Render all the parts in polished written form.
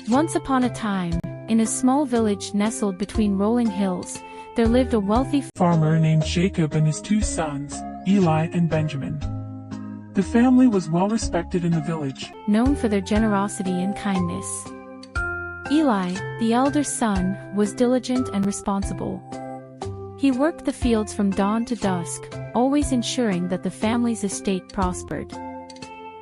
Once upon a time, in a small village nestled between rolling hills, there lived a wealthy farmer named Jacob and his two sons, Eli and Benjamin. The family was well respected in the village, known for their generosity and kindness. Eli, the elder son, was diligent and responsible. He worked the fields from dawn to dusk, always ensuring that the family's estate prospered.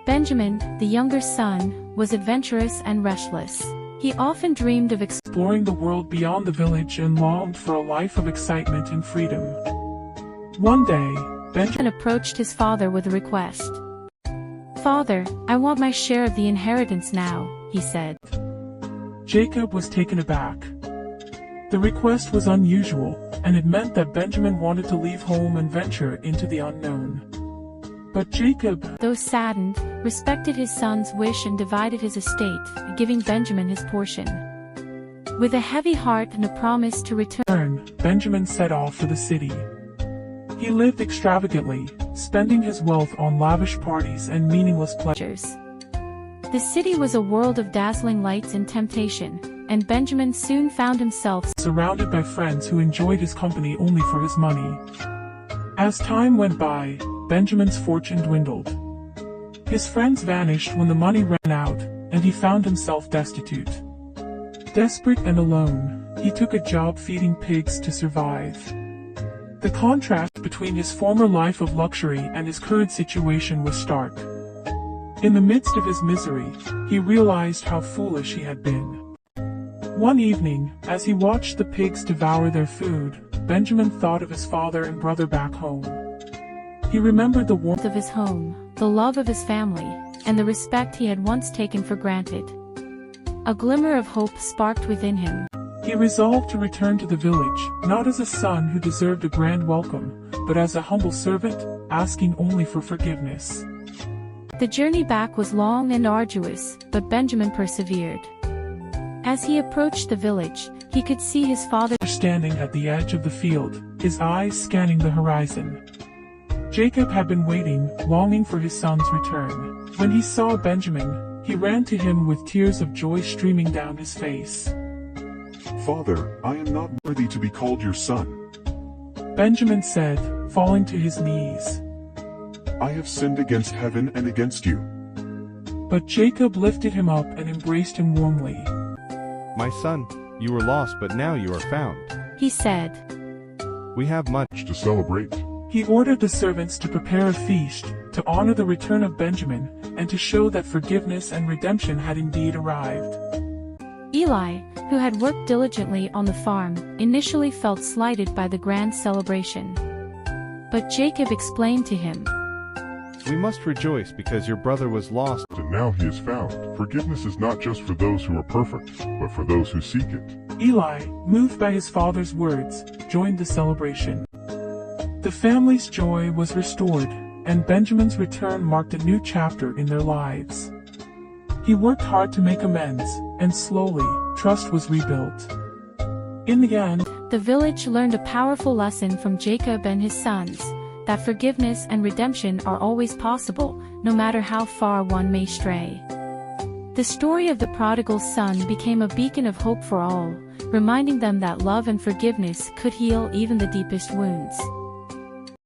Benjamin, the younger son, was adventurous and restless. He often dreamed of exploring the world beyond the village and longed for a life of excitement and freedom. One day, Benjamin approached his father with a request. "Father, I want my share of the inheritance now," he said. Jacob was taken aback. The request was unusual, and it meant that Benjamin wanted to leave home and venture into the unknown. But Jacob, though saddened, respected his son's wish and divided his estate, giving Benjamin his portion. With a heavy heart and a promise to return, Benjamin set off for the city. He lived extravagantly, spending his wealth on lavish parties and meaningless pleasures. The city was a world of dazzling lights and temptation, and Benjamin soon found himself surrounded by friends who enjoyed his company only for his money. As time went by, Benjamin's fortune dwindled. His friends vanished when the money ran out, and he found himself destitute. Desperate and alone, he took a job feeding pigs to survive. The contrast between his former life of luxury and his current situation was stark. In the midst of his misery, he realized how foolish he had been. One evening, as he watched the pigs devour their food, Benjamin thought of his father and brother back home. He remembered the warmth of his home, the love of his family, and the respect he had once taken for granted. A glimmer of hope sparked within him. He resolved to return to the village, not as a son who deserved a grand welcome, but as a humble servant, asking only for forgiveness. The journey back was long and arduous, but Benjamin persevered. As he approached the village, he could see his father standing at the edge of the field, his eyes scanning the horizon. Jacob had been waiting, longing for his son's return. When he saw Benjamin, he ran to him with tears of joy streaming down his face. "Father, I am not worthy to be called your son," Benjamin said, falling to his knees. "I have sinned against heaven and against you." But Jacob lifted him up and embraced him warmly. "My son, you were lost but now you are found," he said. "We have much to celebrate." He ordered the servants to prepare a feast, to honor the return of Benjamin, and to show that forgiveness and redemption had indeed arrived. Eli, who had worked diligently on the farm, initially felt slighted by the grand celebration. But Jacob explained to him, "We must rejoice because your brother was lost, and now he is found. Forgiveness is not just for those who are perfect, but for those who seek it." Eli, moved by his father's words, joined the celebration. The family's joy was restored, and Benjamin's return marked a new chapter in their lives. He worked hard to make amends, and slowly, trust was rebuilt. In the end, the village learned a powerful lesson from Jacob and his sons, that forgiveness and redemption are always possible, no matter how far one may stray. The story of the prodigal son became a beacon of hope for all, reminding them that love and forgiveness could heal even the deepest wounds.